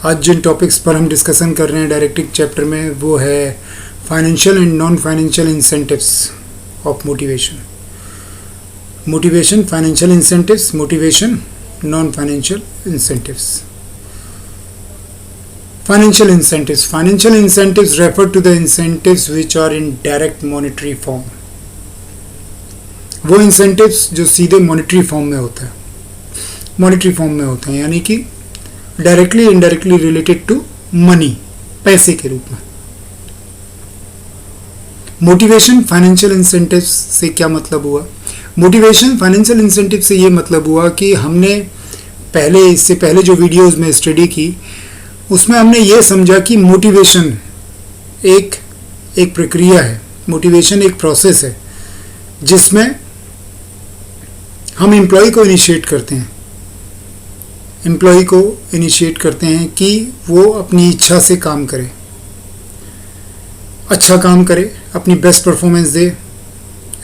आज जिन टॉपिक्स पर हम डिस्कशन कर रहे हैं डायरेक्टिव चैप्टर में वो है financial and non financial incentives of motivation. Motivation, financial incentives, motivation, non financial incentives. Financial incentives. Financial incentives refer to the incentives which are in direct monetary form. वो incentives जो सीधे monetary form में होता है, monetary form में होते हैं, यानी कि directly indirectly related to money, पैसे के रूप में। मोटिवेशन फाइनेंशियल इंसेंटिव्स से क्या मतलब हुआ? मोटिवेशन फाइनेंशियल इंसेंटिव से ये मतलब हुआ कि हमने इससे पहले जो वीडियोस में स्टडी की उसमें हमने ये समझा कि मोटिवेशन एक प्रक्रिया है, मोटिवेशन एक प्रोसेस है जिसमें हम एम्प्लॉय को इनिशिएट करते हैं कि वो अपनी इच्छा से काम करे, अच्छा काम करे, अपनी बेस्ट परफॉर्मेंस दे,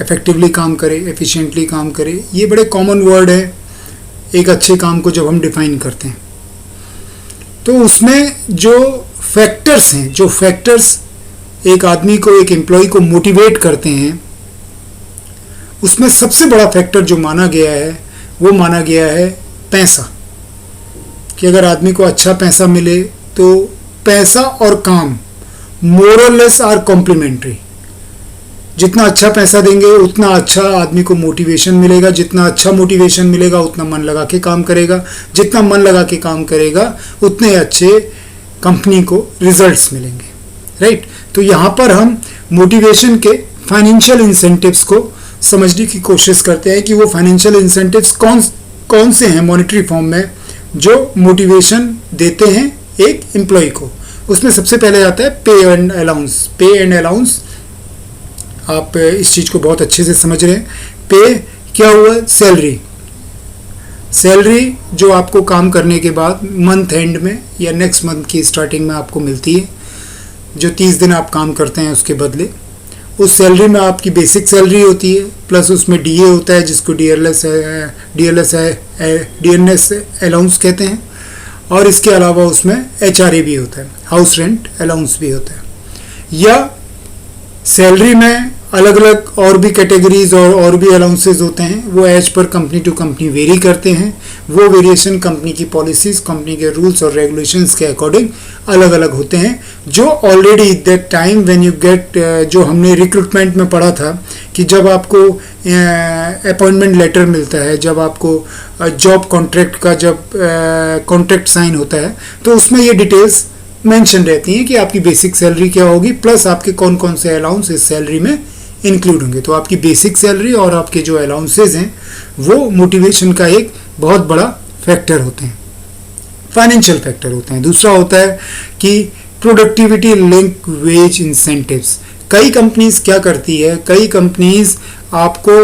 इफेक्टिवली काम करे, एफिशिएंटली काम करे। ये बड़े कॉमन वर्ड है एक अच्छे काम को जब हम डिफाइन करते हैं। तो उसमें जो फैक्टर्स एक आदमी को, एक एम्प्लॉय को मोटिवेट करते हैं, उसमें सबसे बड़ा फैक्टर जो माना गया है वो माना गया है पैसा। कि अगर आदमी को अच्छा पैसा मिले तो पैसा और काम मोर और लेस आर कॉम्प्लीमेंट्री। जितना अच्छा पैसा देंगे उतना अच्छा आदमी को मोटिवेशन मिलेगा, जितना अच्छा मोटिवेशन मिलेगा उतना मन लगा के काम करेगा, जितना मन लगा के काम करेगा उतने अच्छे कंपनी को रिजल्ट्स मिलेंगे, राइट। तो यहाँ पर हम मोटिवेशन के फाइनेंशियल इंसेंटिव्स को समझने की कोशिश करते हैं कि वो फाइनेंशियल इंसेंटिव्स कौन से हैं मॉनेटरी फॉर्म में जो मोटिवेशन देते हैं एक एम्प्लॉय को। उसमें सबसे पहले आता है पे एंड अलाउंस। आप इस चीज़ को बहुत अच्छे से समझ रहे हैं। पे क्या हुआ? सैलरी जो आपको काम करने के बाद मंथ एंड में या नेक्स्ट मंथ की स्टार्टिंग में आपको मिलती है, जो 30 दिन आप काम करते हैं उसके बदले। उस सैलरी में आपकी बेसिक सैलरी होती है, प्लस उसमें डीए होता है जिसको डीएनएस अलाउंस कहते हैं, और इसके अलावा उसमें एचआरए भी होता है, हाउस रेंट अलाउंस भी होता है। या सैलरी में अलग अलग और भी कैटेगरीज और भी अलाउंसेस होते हैं, वो as per company to company very करते हैं। वो वेरिएशन कंपनी की पॉलिसीज, कंपनी के रूल्स और रेगुलेशंस के अकॉर्डिंग अलग अलग होते हैं, जो already that time when you get, जो हमने रिक्रूटमेंट में पढ़ा था कि जब आपको अपॉइंटमेंट लेटर मिलता है, जब आपको जॉब कॉन्ट्रैक्ट का जब कॉन्ट्रैक्ट साइन होता है, तो उसमें ये डिटेल्स मेंशन रहती हैं कि आपकी बेसिक सैलरी क्या होगी, प्लस आपके कौन कौन से अलाउंस इस सैलरी में इंक्लूड होंगे। तो आपकी बेसिक सैलरी और आपके जो अलाउंसेज हैं वो मोटिवेशन का एक बहुत बड़ा फैक्टर होते हैं, फाइनेंशियल फैक्टर होते हैं। दूसरा होता है कि प्रोडक्टिविटी लिंक वेज इंसेंटिव्स। कई कंपनीज क्या करती है, कई कंपनीज आपको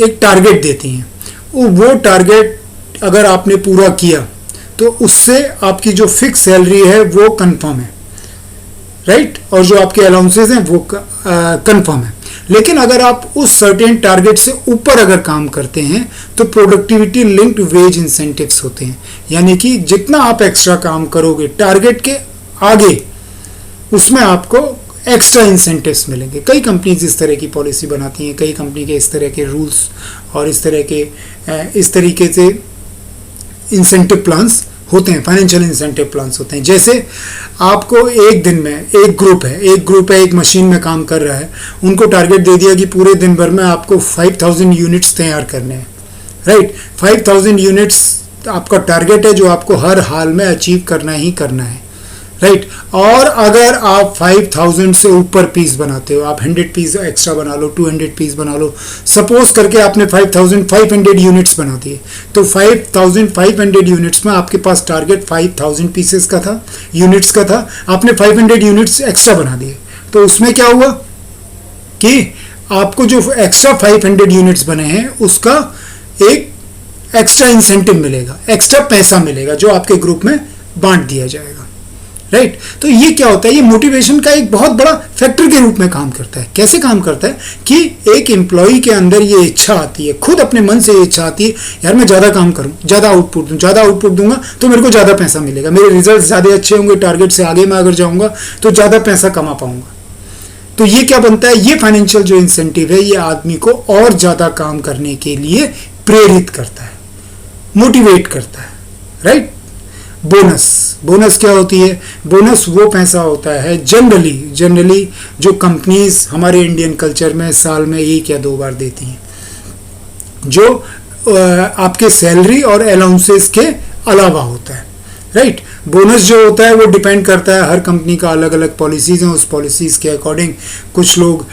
एक टारगेट देती हैं, वो टारगेट अगर आपने पूरा किया तो उससे आपकी जो फिक्स सैलरी है वो कंफर्म है, राइट, और जो आपके अलाउंसेज हैं वो कंफर्म है। लेकिन अगर आप उस सर्टेन टारगेट से ऊपर अगर काम करते हैं तो प्रोडक्टिविटी लिंक्ड वेज इंसेंटिव्स होते हैं, यानी कि जितना आप एक्स्ट्रा काम करोगे टारगेट के आगे, उसमें आपको एक्स्ट्रा इंसेंटिव्स मिलेंगे। कई कंपनीज इस तरह की पॉलिसी बनाती हैं, कई कंपनी के इस तरह के रूल्स और इस तरीके से इंसेंटिव प्लान्स होते हैं, फाइनेंशियल इंसेंटिव प्लान्स होते हैं। जैसे आपको एक दिन में एक ग्रुप है एक मशीन में काम कर रहा है, उनको टारगेट दे दिया कि पूरे दिन भर में आपको 5000 यूनिट्स तैयार करने हैं, राइट। 5000 यूनिट्स आपका टारगेट है जो आपको हर हाल में अचीव करना ही करना है, राइट। और अगर आप 5000 से ऊपर पीस बनाते हो, आप 100 पीस एक्स्ट्रा बना लो, 200 पीस बना लो, सपोज करके आपने 5500 यूनिट्स बना दिए, तो 5500 यूनिट्स में आपके पास टारगेट 5000 पीसेस का था, यूनिट्स का था, आपने 500 यूनिट्स एक्स्ट्रा बना दिए। तो उसमें क्या हुआ कि आपको जो एक्स्ट्रा 500 यूनिट्स बने हैं उसका एक एक्स्ट्रा इंसेंटिव मिलेगा, एक्स्ट्रा पैसा मिलेगा जो आपके ग्रुप में बांट दिया जाएगा, राइट। तो ये क्या होता है, ये मोटिवेशन का एक बहुत बड़ा फैक्टर के रूप में काम करता है। कैसे काम करता है कि एक एम्प्लॉय के अंदर ये इच्छा आती है, खुद अपने मन से ये इच्छा आती है, यार मैं ज़्यादा काम करूँ, ज़्यादा आउटपुट दूँ, ज़्यादा आउटपुट दूंगा तो मेरे को ज़्यादा पैसा मिलेगा, मेरे रिजल्ट ज़्यादा अच्छे होंगे, टारगेट से आगे मैं अगर जाऊँगा तो ज़्यादा पैसा कमा पाऊँगा। तो ये क्या बनता है, ये फाइनेंशियल जो इंसेंटिव है ये आदमी को और ज़्यादा काम करने के लिए प्रेरित करता है, मोटिवेट करता है, राइट। बोनस क्या होती है, बोनस वो पैसा होता है जनरली जो कंपनीज हमारे इंडियन कल्चर में साल में 1 या 2 बार देती हैं, जो आपके सैलरी और अलाउंसेस के अलावा होता है, राइट। बोनस जो होता है वो डिपेंड करता है, हर कंपनी का अलग अलग पॉलिसीज हैं, उस पॉलिसीज़ के अकॉर्डिंग कुछ लोग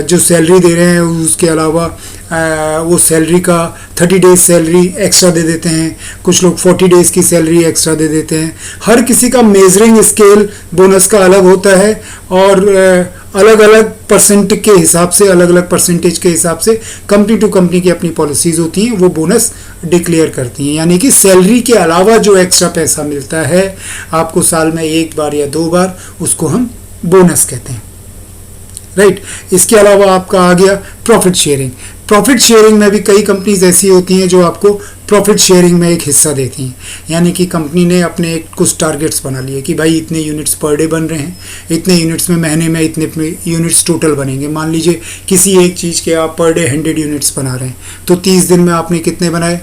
जो सैलरी दे रहे हैं उसके अलावा वो सैलरी का 30 डेज सैलरी एक्स्ट्रा दे देते हैं, कुछ लोग 40 डेज की सैलरी एक्स्ट्रा दे देते हैं। हर किसी का मेजरिंग स्केल बोनस का अलग होता है और अलग अलग परसेंट के हिसाब से, अलग अलग परसेंटेज के हिसाब से कंपनी टू कंपनी की अपनी पॉलिसीज़ होती हैं, वो बोनस डिक्लेयर करती हैं। यानी कि सैलरी के अलावा जो एक्स्ट्रा पैसा मिलता है आपको साल में 1 बार या 2 बार, उसको हम बोनस कहते हैं, राइट। इसके अलावा आपका आ गया प्रॉफिट शेयरिंग। प्रॉफिट शेयरिंग में भी कई कंपनीज ऐसी होती हैं जो आपको प्रॉफिट शेयरिंग में एक हिस्सा देती हैं। यानी कि कंपनी ने अपने कुछ टारगेट्स बना लिए कि भाई इतने यूनिट्स पर डे बन रहे हैं, इतने यूनिट्स में महीने में इतने यूनिट्स टोटल बनेंगे। मान लीजिए किसी एक चीज़ के आप पर डे 100 यूनिट्स बना रहे हैं, तो 30 दिन में आपने कितने बनाए,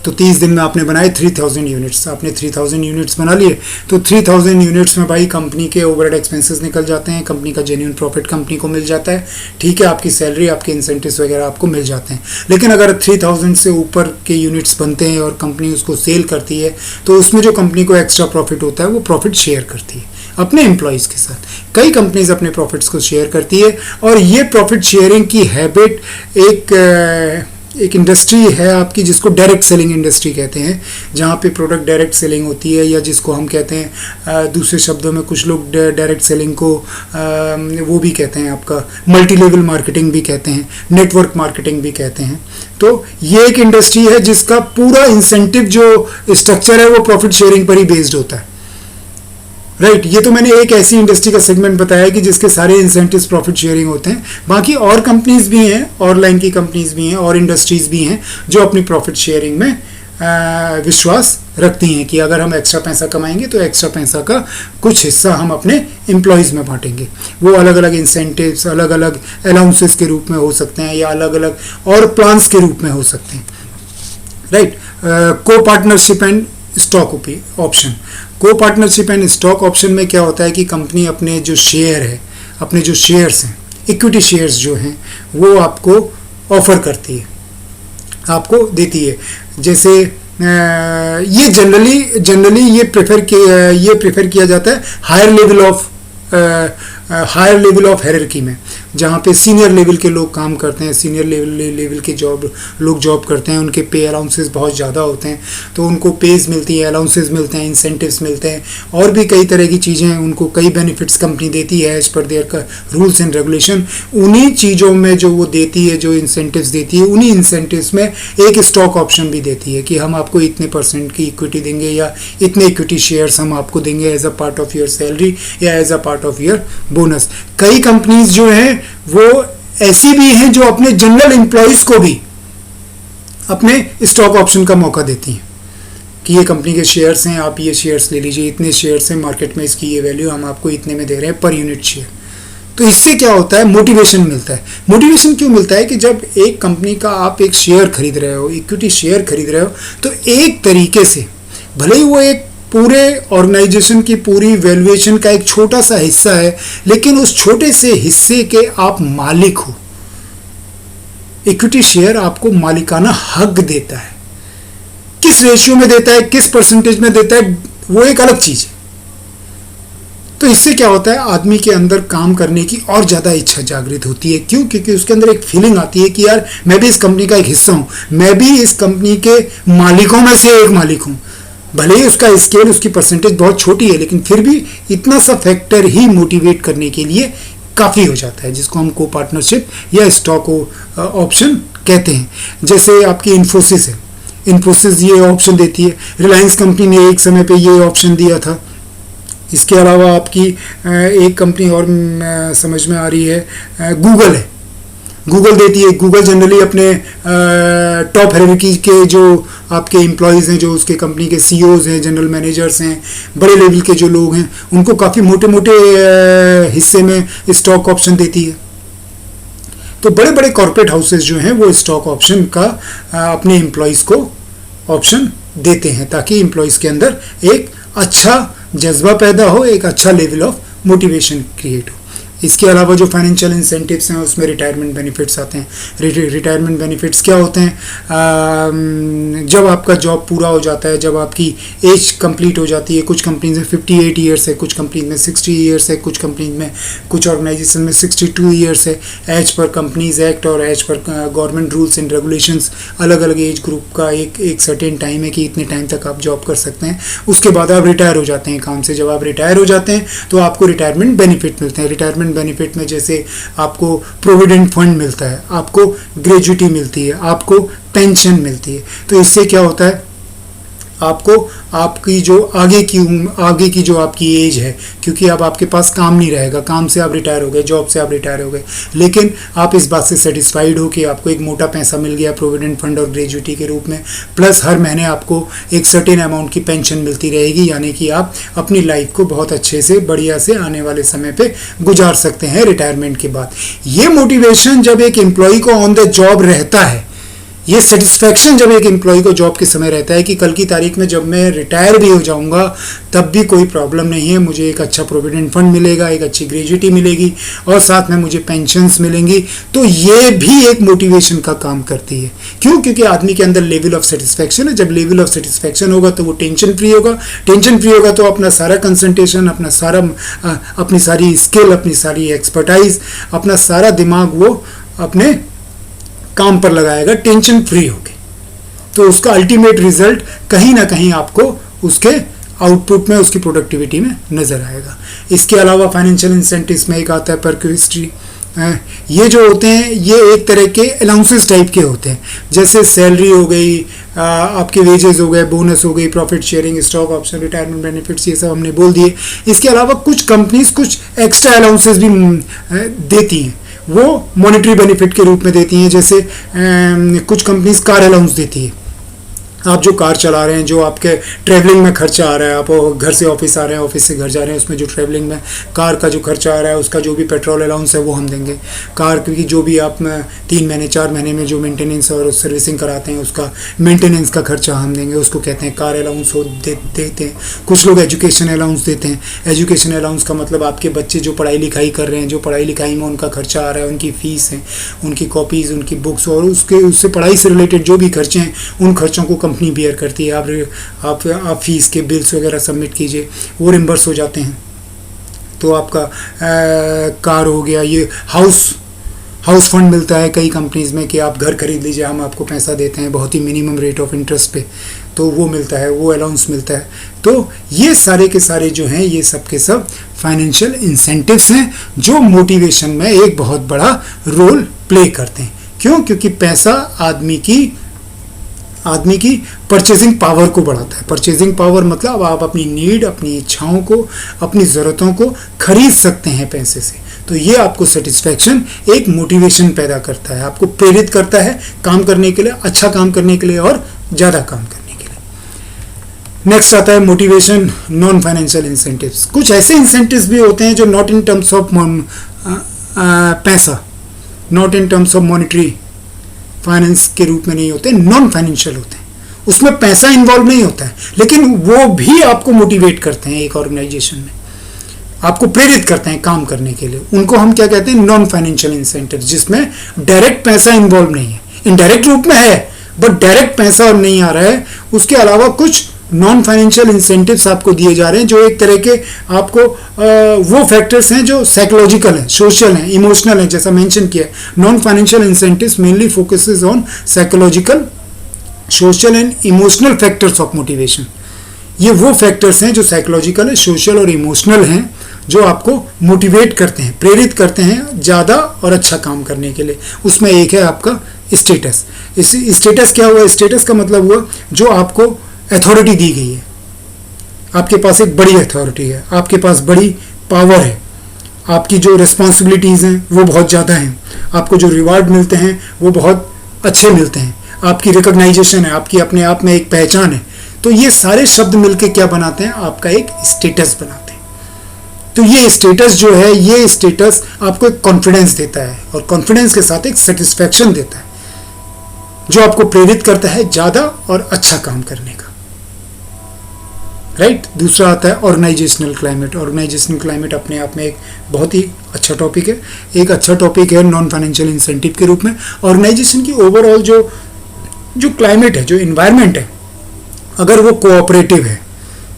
तो 30 दिन में आपने बनाए 3000 यूनिट्स। आपने 3000 यूनिट्स बना लिए, तो 3000 यूनिट्स में भाई कंपनी के ओवरहेड एक्सपेंसेस निकल जाते हैं, कंपनी का जेन्युइन प्रॉफिट कंपनी को मिल जाता है, ठीक है। आपकी सैलरी, आपके इंसेंटिव्स वगैरह आपको मिल जाते हैं। लेकिन अगर 3000 से ऊपर के यूनिट्स बनते हैं और कंपनी उसको सेल करती है, तो उसमें जो कंपनी को एक्स्ट्रा प्रॉफिट होता है वो प्रॉफिट शेयर करती है अपने एम्प्लॉयज़ के साथ। कई कंपनीज अपने प्रॉफिट्स को शेयर करती है, और ये प्रॉफिट शेयरिंग की हैबिट एक इंडस्ट्री है आपकी जिसको डायरेक्ट सेलिंग इंडस्ट्री कहते हैं, जहाँ पे प्रोडक्ट डायरेक्ट सेलिंग होती है, या जिसको हम कहते हैं दूसरे शब्दों में कुछ लोग डायरेक्ट सेलिंग को वो भी कहते हैं, आपका मल्टी लेवल मार्केटिंग भी कहते हैं, नेटवर्क मार्केटिंग भी कहते हैं। तो ये एक इंडस्ट्री है जिसका पूरा इंसेंटिव जो स्ट्रक्चर है वो प्रॉफिट शेयरिंग पर ही बेस्ड होता है, राइट। ये तो मैंने एक ऐसी इंडस्ट्री का सेगमेंट बताया कि जिसके सारे इंसेंटिव्स प्रॉफिट शेयरिंग होते हैं। बाकी और कंपनीज भी हैं, और लाइन की कंपनीज भी हैं, और इंडस्ट्रीज भी हैं जो अपनी प्रॉफिट शेयरिंग में विश्वास रखती हैं कि अगर हम एक्स्ट्रा पैसा कमाएंगे तो एक्स्ट्रा पैसा का कुछ हिस्सा हम अपने एम्प्लॉयज़ में बांटेंगे। वो अलग अलग इंसेंटिव्स, अलग अलग अलाउंसेस के रूप में हो सकते हैं, या अलग अलग और प्लान्स के रूप में हो सकते हैं, राइट। को पार्टनरशिप एंड स्टॉक ऑप्शन। को पार्टनरशिप एंड स्टॉक ऑप्शन में क्या होता है कि कंपनी अपने जो शेयर है, अपने जो शेयर्स हैं, इक्विटी शेयर्स जो हैं, वो आपको ऑफर करती है, आपको देती है। जैसे ये जनरली ये प्रेफर किया जाता है हायर लेवल ऑफ हायरार्की में, जहाँ पे सीनियर लेवल के लोग काम करते हैं, सीनियर लेवल के लोग जॉब करते हैं, उनके पे अलाउंसेस बहुत ज़्यादा होते हैं, तो उनको पेज मिलती है, अलाउंसेस मिलते हैं, इंसेंटिव्स मिलते हैं, और भी कई तरह की चीज़ें हैं, उनको कई बेनिफिट्स कंपनी देती है एज पर देयर का रूल्स एंड रेगुलेशन। उन्हीं चीज़ों में जो वो देती है, जो इंसेंटिव्स देती है, उन्हीं इंसेंटिव्स में एक स्टॉक ऑप्शन भी देती है कि हम आपको इतने % की इक्विटी देंगे, या इतने इक्विटी शेयर्स हम आपको देंगे as a part of your salary, या as a part of your bonus. कई कंपनीज जो हैं वो ऐसी भी हैं जो अपने जनरल एम्प्लॉयज को भी अपने स्टॉक ऑप्शन का मौका देती हैं कि ये कंपनी के शेयर्स हैं, आप ये शेयर्स ले लीजिए, इतने शेयर्स हैं मार्केट में, इसकी ये वैल्यू हम आपको इतने में दे रहे हैं पर यूनिट शेयर। तो इससे क्या होता है, मोटिवेशन मिलता है। मोटिवेशन क्यों मिलता है कि जब एक कंपनी का आप एक शेयर खरीद रहे हो, इक्विटी शेयर खरीद रहे हो, तो एक तरीके से भले ही वो एक पूरे ऑर्गेनाइजेशन की पूरी वैल्यूएशन का एक छोटा सा हिस्सा है, लेकिन उस छोटे से हिस्से के आप मालिक हो। इक्विटी शेयर आपको मालिकाना हक देता है, किस रेशियो में देता है, किस % में देता है, वो एक अलग चीज है। तो इससे क्या होता है, आदमी के अंदर काम करने की और ज़्यादा इच्छा जागृत होती है। क्यों? क्योंकि उसके अंदर एक फीलिंग आती है कि यार मैं भी इस कंपनी का एक हिस्सा हूँ, मैं भी इस कंपनी के मालिकों में से एक मालिक हूँ। भले ही उसका स्केल, उसकी % बहुत छोटी है, लेकिन फिर भी इतना सा फैक्टर ही मोटिवेट करने के लिए काफ़ी हो जाता है, जिसको हम को पार्टनरशिप या स्टॉक ऑप्शन कहते हैं। जैसे आपकी इन्फोसिस है, इन्फोसिस ये ऑप्शन देती है। रिलायंस कंपनी ने एक समय पे ये ऑप्शन दिया था, इसके अलावा आपकी एक कंपनी और समझ में आ रही है, गूगल है। गूगल देती है, गूगल जनरली अपने टॉप हायरार्की के जो आपके एम्प्लॉयज़ हैं, जो उसके कंपनी के सीईओज हैं, जनरल मैनेजर्स हैं, बड़े लेवल के जो लोग हैं, उनको काफ़ी मोटे मोटे हिस्से में स्टॉक ऑप्शन देती है। तो बड़े बड़े कॉर्पोरेट हाउसेस जो हैं वो स्टॉक ऑप्शन का अपने एम्प्लॉयज़ को ऑप्शन देते हैं, ताकि एम्प्लॉयज़ के अंदर एक अच्छा जज्बा पैदा हो, एक अच्छा लेवल ऑफ मोटिवेशन क्रिएट हो। इसके अलावा जो फाइनेंशियल इंसेंटिव्स हैं उसमें रिटायरमेंट बेनिफिट्स आते हैं। रिटायरमेंट बेनिफिट्स क्या होते हैं? जब आपका जॉब पूरा हो जाता है, जब आपकी एज कंप्लीट हो जाती है, कुछ कंपनीज में 58 ईयर्स है, कुछ कंपनीज में 60 ईयर्स है, कुछ कंपनीज में, कुछ ऑर्गेनाइजेशन में 62 ईयर्स है। एज पर कंपनीज एक्ट और as per government rules and regulations अलग अलग एज ग्रुप का एक सर्टेन टाइम है कि इतने टाइम तक आप जॉब कर सकते हैं। उसके बाद आप रिटायर हो जाते हैं काम से। जब आप रिटायर हो जाते हैं तो आपको रिटायरमेंट बेनिफिट मिलते हैं। रिटायरमेंट बेनिफिट में जैसे आपको प्रोविडेंट फंड मिलता है, आपको ग्रेजुटी मिलती है, आपको पेंशन मिलती है। तो इससे क्या होता है, आपको आपकी जो आगे की जो आपकी एज है, क्योंकि अब आपके पास काम नहीं रहेगा, काम से आप रिटायर हो गए, जॉब से आप रिटायर हो गए, लेकिन आप इस बात से सेटिस्फाइड हो कि आपको एक मोटा पैसा मिल गया प्रोविडेंट फंड और ग्रेजुटी के रूप में, प्लस हर महीने आपको एक सर्टेन अमाउंट की पेंशन मिलती रहेगी, यानी कि आप अपनी लाइफ को बहुत अच्छे से बढ़िया से आने वाले समय पे गुजार सकते हैं रिटायरमेंट के बाद। ये मोटिवेशन जब एक एम्प्लॉय को ऑन द जॉब रहता है, ये सेटिस्फैक्शन जब एक एम्प्लॉय को जॉब के समय रहता है कि कल की तारीख में जब मैं रिटायर भी हो जाऊंगा तब भी कोई प्रॉब्लम नहीं है, मुझे एक अच्छा प्रोविडेंट फंड मिलेगा, एक अच्छी ग्रेजुटी मिलेगी और साथ में मुझे पेंशन्स मिलेंगी, तो ये भी एक मोटिवेशन का काम करती है। क्यों? क्योंकि आदमी के अंदर लेवल ऑफ सेटिस्फैक्शन है। जब लेवल ऑफ सेटिस्फैक्शन होगा तो वो टेंशन फ्री होगा। टेंशन फ्री होगा तो अपना सारा कंसंट्रेशन, अपनी सारी स्किल, अपनी सारी एक्सपर्टाइज, अपना सारा दिमाग वो अपने काम पर लगाएगा टेंशन फ्री होके। तो उसका अल्टीमेट रिजल्ट कहीं ना कहीं आपको उसके आउटपुट में, उसकी प्रोडक्टिविटी में नज़र आएगा। इसके अलावा फाइनेंशियल इंसेंटिव्स में एक आता है परक्विस्ट्री। ये जो होते हैं ये एक तरह के अलाउंसेस टाइप के होते हैं, जैसे सैलरी हो गई, आपके वेजेस हो गए, बोनस हो गई, profit sharing, stock option, retirement benefits, ये सब हमने बोल दिए। इसके अलावा कुछ कंपनीज कुछ एक्स्ट्रा अलाउंसेस भी देती हैं, वो मॉनेटरी बेनिफिट के रूप में देती हैं। जैसे कुछ कंपनीज कार अलाउंस देती है। आप जो कार चला रहे हैं, जो आपके ट्रैवलिंग में खर्चा आ रहा है, आप घर से ऑफिस आ रहे हैं, ऑफिस से घर जा रहे हैं, उसमें जो ट्रैवलिंग में कार का जो खर्चा आ रहा है, उसका जो भी पेट्रोल अलाउंस है वो हम देंगे। कार की जो भी आप 3 महीने 4 महीने में जो मेंटेनेंस और सर्विसिंग कराते हैं, उसका मेंटेनेंस का खर्चा हम देंगे, उसको कहते हैं कार अलाउंस देते हैं। कुछ लोग एजुकेशन अलाउंस देते हैं। एजुकेशन अलाउंस का मतलब आपके बच्चे जो पढ़ाई लिखाई कर रहे हैं, जो पढ़ाई लिखाई में उनका खर्चा आ रहा है, उनकी फ़ीस है, उनकी कॉपीज़, उनकी बुक्स और उससे पढ़ाई से रिलेटेड जो भी खर्चे हैं, उन खर्चों को कंपनी बियर करती है। आप फीस के बिल्स वगैरह सबमिट कीजिए, वो रिम्बर्स हो जाते हैं। तो आपका कार हो गया, ये हाउस फंड मिलता है कई कंपनीज में कि आप घर खरीद लीजिए, हम आपको पैसा देते हैं बहुत ही मिनिमम रेट ऑफ इंटरेस्ट पे, तो वो मिलता है, वो अलाउंस मिलता है। तो ये सारे के सारे जो हैं, ये सब के सब फाइनेंशियल इंसेंटिव्स हैं जो मोटिवेशन में एक बहुत बड़ा रोल प्ले करते हैं। क्यों? क्योंकि पैसा आदमी की परचेजिंग पावर को बढ़ाता है। परचेजिंग पावर मतलब आप अपनी नीड, अपनी इच्छाओं को, अपनी ज़रूरतों को खरीद सकते हैं पैसे से। तो ये आपको सेटिस्फैक्शन, एक मोटिवेशन पैदा करता है, आपको प्रेरित करता है काम करने के लिए, अच्छा काम करने के लिए और ज़्यादा काम करने के लिए। नेक्स्ट आता है मोटिवेशन नॉन फाइनेंशियल इंसेंटिव्स। कुछ ऐसे इंसेंटिव्स भी होते हैं जो नॉट इन टर्म्स ऑफ पैसा, not in terms of monetary finance के रूप में नहीं होते, नॉन फाइनेंशियल होते हैं। उसमें पैसा इन्वॉल्व नहीं होता है, लेकिन वो भी आपको मोटिवेट करते हैं एक ऑर्गेनाइजेशन में, आपको प्रेरित करते हैं काम करने के लिए। उनको हम क्या कहते हैं? नॉन फाइनेंशियल इंसेंटिव, जिसमें डायरेक्ट पैसा इन्वॉल्व नहीं है, इनडायरेक्ट रूप में है बट डायरेक्ट पैसा और नहीं आ रहा है। उसके अलावा कुछ नॉन फाइनेंशियल इंसेंटिव्स आपको दिए जा रहे हैं जो एक तरह के आपको वो फैक्टर्स हैं जो साइकोलॉजिकल हैं, सोशल हैं, इमोशनल हैं। जैसा मेंशन किया, non financial incentives mainly focuses on psychological, social and emotional factors of motivation. ये वो फैक्टर्स हैं जो साइकोलॉजिकल है, सोशल और इमोशनल हैं, जो आपको मोटिवेट करते हैं, प्रेरित करते हैं ज़्यादा और अच्छा काम करने के लिए। उसमें एक है आपका स्टेटस। इस स्टेटस क्या हुआ? स्टेटस का मतलब हुआ जो आपको अथॉरिटी दी गई है, आपके पास एक बड़ी अथॉरिटी है, आपके पास बड़ी पावर है, आपकी जो रिस्पॉन्सिबिलिटीज़ हैं वो बहुत ज़्यादा हैं, आपको जो रिवार्ड मिलते हैं वो बहुत अच्छे मिलते हैं, आपकी रिकॉग्नाइजेशन है, आपकी अपने आप में एक पहचान है। तो ये सारे शब्द मिलके क्या बनाते हैं, आपका एक स्टेटस बनाते हैं। तो ये स्टेटस जो है, ये स्टेटस आपको एक कॉन्फिडेंस देता है और कॉन्फिडेंस के साथ एक सेटिस्फैक्शन देता है जो आपको प्रेरित करता है ज़्यादा और अच्छा काम करने का। राइट। दूसरा आता है ऑर्गेनाइजेशनल क्लाइमेट। ऑर्गेनाइजेशनल क्लाइमेट अपने आप में एक बहुत ही अच्छा टॉपिक है, एक अच्छा टॉपिक है नॉन फाइनेंशियल इंसेंटिव के रूप में। ऑर्गेनाइजेशन की ओवरऑल जो क्लाइमेट है, जो इन्वायरमेंट है, अगर वो कोऑपरेटिव है,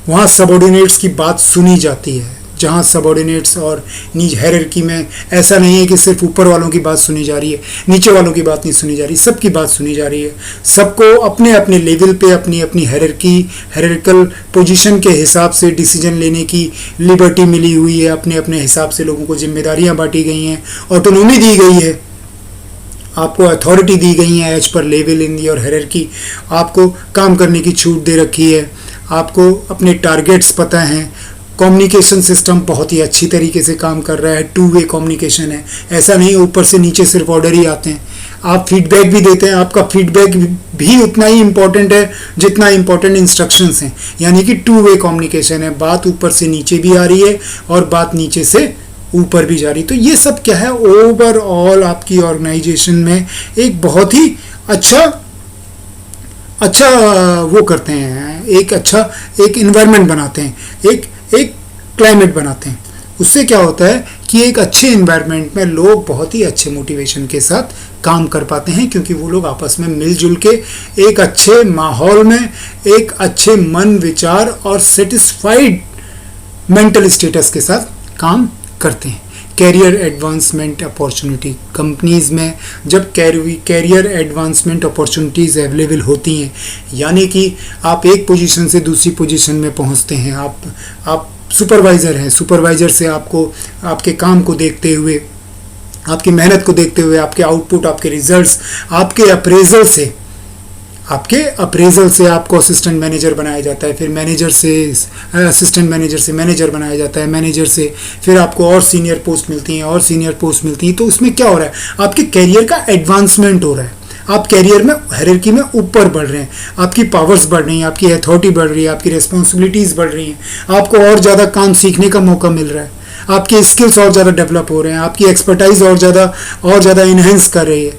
वहाँ सबऑर्डिनेट्स की बात सुनी जाती है, जहाँ सबऑर्डिनेट्स और हायरार्की में ऐसा नहीं है कि सिर्फ ऊपर वालों की बात सुनी जा रही है, नीचे वालों की बात नहीं सुनी जा रही, सबकी बात सुनी जा रही है। सबको अपने अपने लेवल पे अपनी अपनी हायरार्किकल पोजीशन के हिसाब से डिसीजन लेने की लिबर्टी मिली हुई है, अपने अपने हिसाब से लोगों को जिम्मेदारियाँ बांटी गई हैं, ऑटोनॉमी दी गई है, आपको अथॉरिटी दी गई है एज पर लेवल इन योर हायरार्की, आपको काम करने की छूट दे रखी है, आपको अपने टारगेट्स पता हैं, कम्युनिकेशन सिस्टम बहुत ही अच्छी तरीके से काम कर रहा है, 2 वे कम्युनिकेशन है, ऐसा नहीं ऊपर से नीचे सिर्फ ऑर्डर ही आते हैं, आप फीडबैक भी देते हैं, आपका फीडबैक भी उतना ही इम्पोर्टेंट है जितना इम्पोर्टेंट इंस्ट्रक्शंस हैं, यानी कि 2 वे कम्युनिकेशन है, बात ऊपर से नीचे भी आ रही है और बात नीचे से ऊपर भी जा रही। तो ये सब क्या है, ओवरऑल आपकी ऑर्गेनाइजेशन में एक बहुत ही अच्छा वो करते हैं, एक इन्वायरमेंट बनाते हैं, एक क्लाइमेट बनाते हैं। उससे क्या होता है कि एक अच्छे इन्वायरमेंट में लोग बहुत ही अच्छे मोटिवेशन के साथ काम कर पाते हैं, क्योंकि वो लोग आपस में मिलजुल के एक अच्छे माहौल में एक अच्छे मन, विचार और सेटिस्फाइड मेंटल स्टेटस के साथ काम करते हैं। कैरियर एडवांसमेंट अपॉर्चुनिटी, कंपनीज़ में जब कैरियर एडवांसमेंट अपॉर्चुनिटीज़ अवेलेबल होती हैं, यानी कि आप एक पोजीशन से दूसरी पोजीशन में पहुंचते हैं, आप सुपरवाइज़र हैं, सुपरवाइज़र से आपको आपके काम को देखते हुए, आपकी मेहनत को देखते हुए, आपके आउटपुट, आपके रिजल्ट्स, आपके अप्रेजल से आपको असिस्टेंट मैनेजर बनाया जाता है, फिर मैनेजर से असिस्टेंट मैनेजर से मैनेजर बनाया जाता है, मैनेजर से फिर आपको और सीनियर पोस्ट मिलती हैं और सीनियर पोस्ट मिलती हैं। तो उसमें क्या हो रहा है, आपके कैरियर का एडवांसमेंट हो रहा है, आप कैरियर में हायरार्की में ऊपर बढ़ रहे हैं, आपकी पावर्स बढ़ रही हैं, आपकी अथॉरिटी बढ़ रही है, आपकी रिस्पॉन्सिबिलिटीज़ बढ़ रही हैं, आपको और ज़्यादा काम सीखने का मौका मिल रहा है, आपके स्किल्स और ज़्यादा डेवलप हो रहे हैं, आपकी एक्सपर्टाइज और ज़्यादा इन्हेंस कर रही है,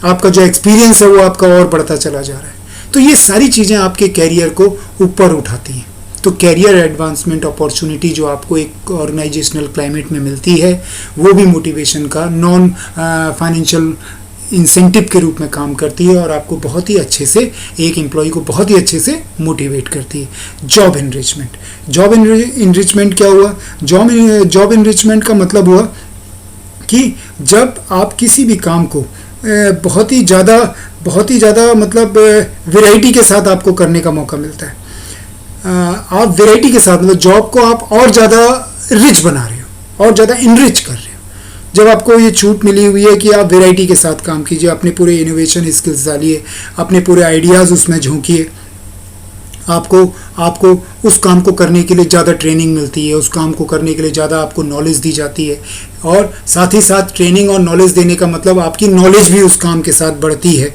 आपका जो एक्सपीरियंस है वो आपका और बढ़ता चला जा रहा है। तो ये सारी चीज़ें आपके कैरियर को ऊपर उठाती हैं। तो कैरियर एडवांसमेंट अपॉर्चुनिटी जो आपको एक ऑर्गेनाइजेशनल क्लाइमेट में मिलती है, वो भी मोटिवेशन का नॉन फाइनेंशियल इंसेंटिव के रूप में काम करती है और आपको बहुत ही अच्छे से, एक एम्प्लॉय को बहुत ही अच्छे से मोटिवेट करती है। जॉब इनरिचमेंट क्या हुआ, जॉब इनरिचमेंट का मतलब हुआ कि जब आप किसी भी काम को बहुत ही ज़्यादा मतलब वैरायटी के साथ आपको करने का मौका मिलता है, आप वैरायटी के साथ मतलब जॉब को आप और ज़्यादा रिच बना रहे हो और ज़्यादा इनरिच कर रहे हो। जब आपको ये छूट मिली हुई है कि आप वैरायटी के साथ काम कीजिए, अपने पूरे इनोवेशन स्किल्स डालिए, अपने पूरे आइडियाज़ उसमें झोंकिए, आपको उस काम को करने के लिए ज़्यादा ट्रेनिंग मिलती है, उस काम को करने के लिए ज़्यादा आपको नॉलेज दी जाती है, और साथ ही साथ ट्रेनिंग और नॉलेज देने का मतलब आपकी नॉलेज भी उस काम के साथ बढ़ती है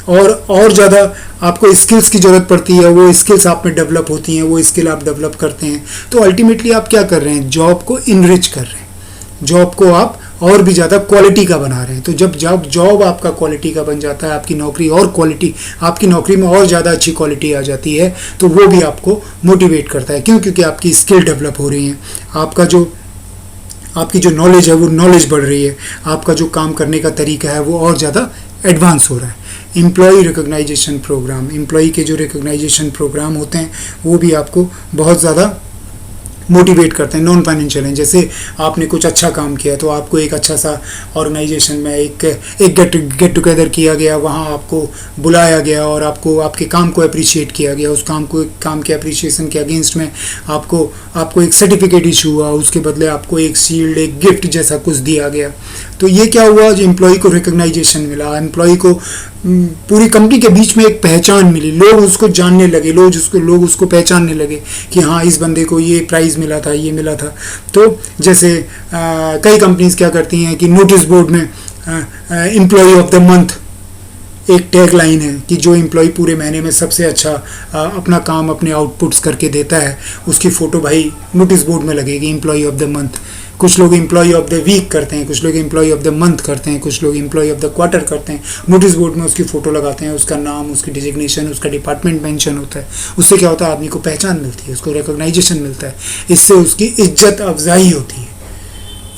और ज़्यादा आपको स्किल्स की ज़रूरत पड़ती है, वो स्किल्स आप में डेवलप होती हैं, वो स्किल आप डेवलप करते हैं। तो अल्टीमेटली आप क्या कर रहे हैं, जॉब को इनरिच कर रहे हैं, जॉब को आप और भी ज़्यादा क्वालिटी का बना रहे हैं। तो जब जॉब आपका क्वालिटी का बन जाता है, आपकी नौकरी और क्वालिटी, आपकी नौकरी में और ज़्यादा अच्छी क्वालिटी आ जाती है, तो वो भी आपको मोटिवेट करता है। क्यों? क्योंकि आपकी स्किल डेवलप हो रही है, आपकी जो नॉलेज है वो नॉलेज बढ़ रही है, आपका जो काम करने का तरीका है वो और ज़्यादा एडवांस हो रहा है। एम्प्लॉय रिकॉग्नाइजेशन प्रोग्राम, एम्प्लॉय के जो रिकॉग्नाइजेशन प्रोग्राम होते हैं वो भी आपको बहुत ज़्यादा मोटिवेट करते हैं। नॉन फाइनेंशियल हैं, जैसे आपने कुछ अच्छा काम किया तो आपको एक अच्छा सा ऑर्गेनाइजेशन में एक गेट टुगेदर किया गया, वहाँ आपको बुलाया गया और आपके काम को अप्रिशिएट किया गया, उस काम के अप्रिशिएशन के अगेंस्ट में आपको एक सर्टिफिकेट इशू हुआ, उसके बदले आपको एक शील्ड, एक गिफ्ट जैसा कुछ दिया गया। तो ये क्या हुआ, जो एम्प्लॉय को रिकॉग्नाइजेशन मिला, एम्प्लॉय को पूरी कंपनी के बीच में एक पहचान मिली, लोग उसको जानने लगे, लोग उसको पहचानने लगे कि हाँ इस बंदे को ये प्राइज़ मिला था, ये मिला था। तो जैसे कई कंपनीज क्या करती हैं कि नोटिस बोर्ड में एम्प्लॉय ऑफ द मंथ एक टैग लाइन है कि जो एम्प्लॉय पूरे महीने में सबसे अच्छा अपना काम, अपने आउटपुट्स करके देता है, उसकी फ़ोटो भाई नोटिस बोर्ड में लगेगी, एम्प्लॉय ऑफ द मंथ। कुछ लोग एम्प्लॉय ऑफ द वीक करते हैं, कुछ लोग एम्प्लॉय ऑफ द मंथ करते हैं, कुछ लोग एम्प्लॉय ऑफ द क्वार्टर करते हैं। नोटिस बोर्ड में उसकी फ़ोटो लगाते हैं, उसका नाम, उसकी डिजिग्नेशन, उसका डिपार्टमेंट मेंशन होता है। उससे क्या होता है, आदमी को पहचान मिलती है, उसको रिकॉग्नाइजेशन मिलता है, इससे उसकी इज्जत अफजाई होती है,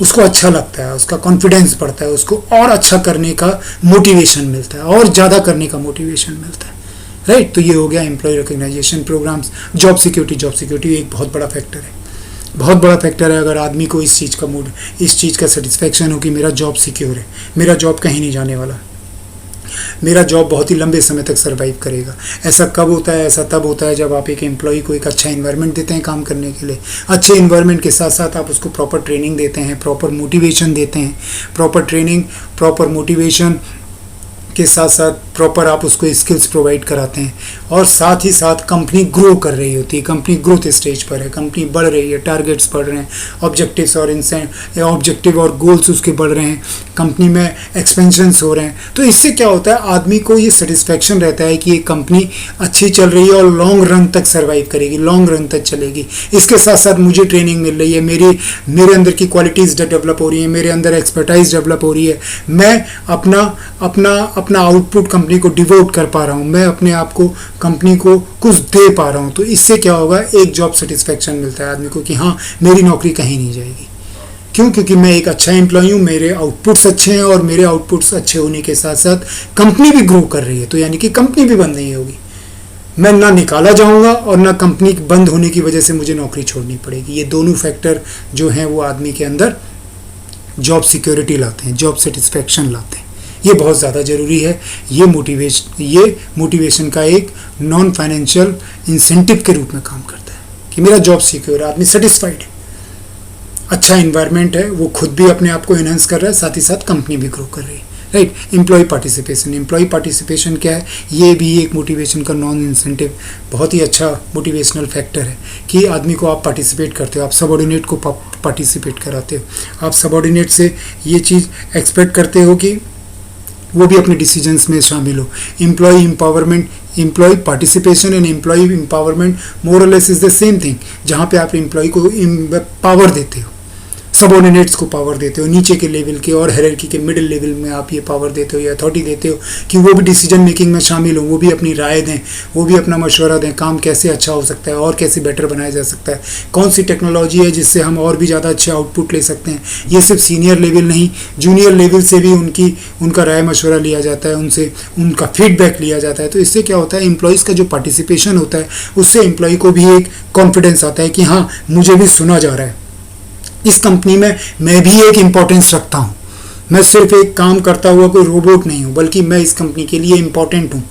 उसको अच्छा लगता है, उसका कॉन्फिडेंस बढ़ता है, उसको और अच्छा करने का मोटिवेशन मिलता है, और ज़्यादा करने का मोटिवेशन मिलता है, राइट। तो ये हो गया employ recognization programs. Job security एक बहुत बड़ा फैक्टर है, बहुत बड़ा फैक्टर है। अगर आदमी को इस चीज़ का सेटिस्फेक्शन हो कि मेरा जॉब सिक्योर है, मेरा जॉब कहीं नहीं जाने वाला, मेरा जॉब बहुत ही लंबे समय तक सर्वाइव करेगा। ऐसा कब होता है? ऐसा तब होता है जब आप एक एम्प्लॉय को एक अच्छा इन्वायरमेंट देते हैं काम करने के लिए। अच्छे इन्वायरमेंट के साथ साथ आप उसको प्रॉपर ट्रेनिंग देते हैं, प्रॉपर मोटिवेशन देते हैं। प्रॉपर ट्रेनिंग, प्रॉपर मोटिवेशन के साथ साथ प्रॉपर आप उसको स्किल्स प्रोवाइड कराते हैं, और साथ ही साथ कंपनी ग्रो कर रही होती है, कंपनी ग्रोथ स्टेज पर है, कंपनी बढ़ रही है, टारगेट्स बढ़ रहे हैं, ऑब्जेक्टिव और गोल्स उसके बढ़ रहे हैं, कंपनी में एक्सपेंशंस हो रहे हैं। तो इससे क्या होता है, आदमी को ये सेटिस्फेक्शन रहता है कि ये कंपनी अच्छी चल रही है और लॉन्ग रन तक सर्वाइव करेगी, लॉन्ग रन तक चलेगी। इसके साथ साथ मुझे ट्रेनिंग मिल रही है, मेरे अंदर की क्वालिटीज़ डेवलप हो रही है, मेरे अंदर एक्सपर्टाइज डेवलप हो रही है, मैं अपना आउटपुट कंपनी को डिवोट कर पा रहा हूँ, मैं अपने आप को कंपनी को कुछ दे पा रहा हूँ। तो इससे क्या होगा, एक जॉब सेटिस्फेक्शन मिलता है आदमी को कि हाँ मेरी नौकरी कहीं नहीं जाएगी। क्यों? क्योंकि मैं एक अच्छा एम्प्लॉय हूँ, मेरे आउटपुट्स अच्छे हैं, और मेरे आउटपुट्स अच्छे होने के साथ साथ कंपनी भी ग्रो कर रही है। तो यानी कि कंपनी भी बंद नहीं होगी, मैं ना निकाला जाऊँगा और ना कंपनी बंद होने की वजह से मुझे नौकरी छोड़नी पड़ेगी। ये दोनों फैक्टर जो हैं वो आदमी के अंदर जॉब सिक्योरिटी लाते हैं, जॉब सेटिस्फेक्शन लाते हैं। ये बहुत ज़्यादा ज़रूरी है। ये मोटिवेशन का एक नॉन फाइनेंशियल इंसेंटिव के रूप में काम करता है कि मेरा जॉब सिक्योर है, आदमी सेटिस्फाइड है, अच्छा इन्वायरमेंट है, वो खुद भी अपने आप को एनहांस कर रहा है, साथ ही साथ कंपनी भी ग्रो कर रही है, राइट। एम्प्लॉय पार्टिसिपेशन क्या है? ये भी एक मोटिवेशन का नॉन इंसेंटिव बहुत ही अच्छा मोटिवेशनल फैक्टर है कि आदमी को आप पार्टिसिपेट करते हो, आप सबऑर्डिनेट को पार्टिसिपेट कराते हो, आप सबऑर्डिनेट से ये चीज़ एक्सपेक्ट करते हो कि वो भी अपने डिसीजंस में शामिल हो। Employ participation and employ empowerment more or less is the same thing. जहाँ पे आप एम्प्लॉय को पावर देते हो, सबऑर्डिनेट्स को पावर देते हो, नीचे के लेवल के और हायरार्की के मिडिल लेवल में आप ये पावर देते हो या अथॉरिटी देते हो कि वो भी डिसीजन मेकिंग में शामिल हो, वो भी अपनी राय दें, वो भी अपना मशवरा दें, काम कैसे अच्छा हो सकता है और कैसे बेटर बनाया जा सकता है, कौन सी टेक्नोलॉजी है जिससे हम और भी ज़्यादा अच्छे आउटपुट ले सकते हैं। ये सिर्फ सीनियर लेवल नहीं, जूनियर लेवल से भी उनका राय मशवरा लिया जाता है, उनसे उनका फीडबैक लिया जाता है। तो इससे क्या होता है, एम्प्लॉयज़ का जो पार्टिसिपेशन होता है उससे एम्प्लॉय को भी एक कॉन्फिडेंस आता है कि हाँ मुझे भी सुना जा रहा है, इस कंपनी में मैं भी एक इम्पोर्टेंस रखता हूँ, मैं सिर्फ एक काम करता हुआ कोई रोबोट नहीं हूँ, बल्कि मैं इस कंपनी के लिए इम्पोर्टेंट हूँ,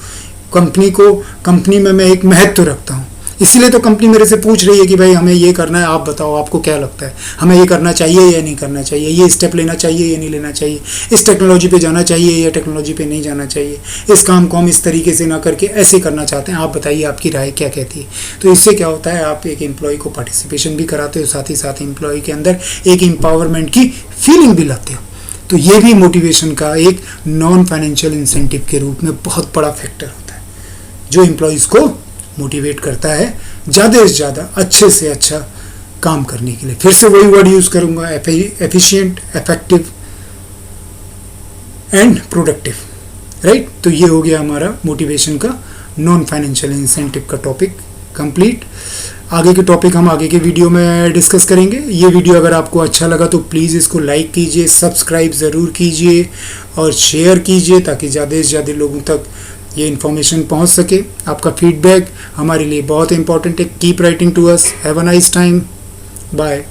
कंपनी में मैं एक महत्व रखता हूँ। इसीलिए तो कंपनी मेरे से पूछ रही है कि भाई हमें ये करना है, आप बताओ आपको क्या लगता है, हमें ये करना चाहिए या नहीं करना चाहिए, ये स्टेप लेना चाहिए या नहीं लेना चाहिए, इस टेक्नोलॉजी पे जाना चाहिए या टेक्नोलॉजी पे नहीं जाना चाहिए, इस काम को हम इस तरीके से ना करके ऐसे करना चाहते हैं, आप बताइए आपकी राय क्या कहती है। तो इससे क्या होता है, आप एक एम्प्लॉय को पार्टिसिपेशन भी कराते हो, साथ ही साथ एम्प्लॉय के अंदर एक एम्पावरमेंट की फीलिंग भी लाते हो। तो ये भी मोटिवेशन का एक नॉन फाइनेंशियल इंसेंटिव के रूप में बहुत बड़ा फैक्टर होता है जो एम्प्लॉयज़ को मोटिवेट करता है ज़्यादा से ज़्यादा अच्छे से अच्छा काम करने के लिए। फिर से वही वर्ड यूज़ करूँगा, efficient, effective and productive, right. तो ये हो गया हमारा मोटिवेशन का नॉन फाइनेंशियल इंसेंटिव का टॉपिक कंप्लीट। आगे के टॉपिक हम आगे के वीडियो में डिस्कस करेंगे। ये वीडियो अगर आपको अच्छा लगा तो प्लीज़ इसको लाइक कीजिए, सब्सक्राइब ज़रूर कीजिए और शेयर कीजिए ताकि ज़्यादा से ज़्यादा लोगों तक ये इन्फॉर्मेशन पहुंच सके। आपका फीडबैक हमारे लिए बहुत इंपॉर्टेंट है। Keep writing to us. Have a nice time. Bye.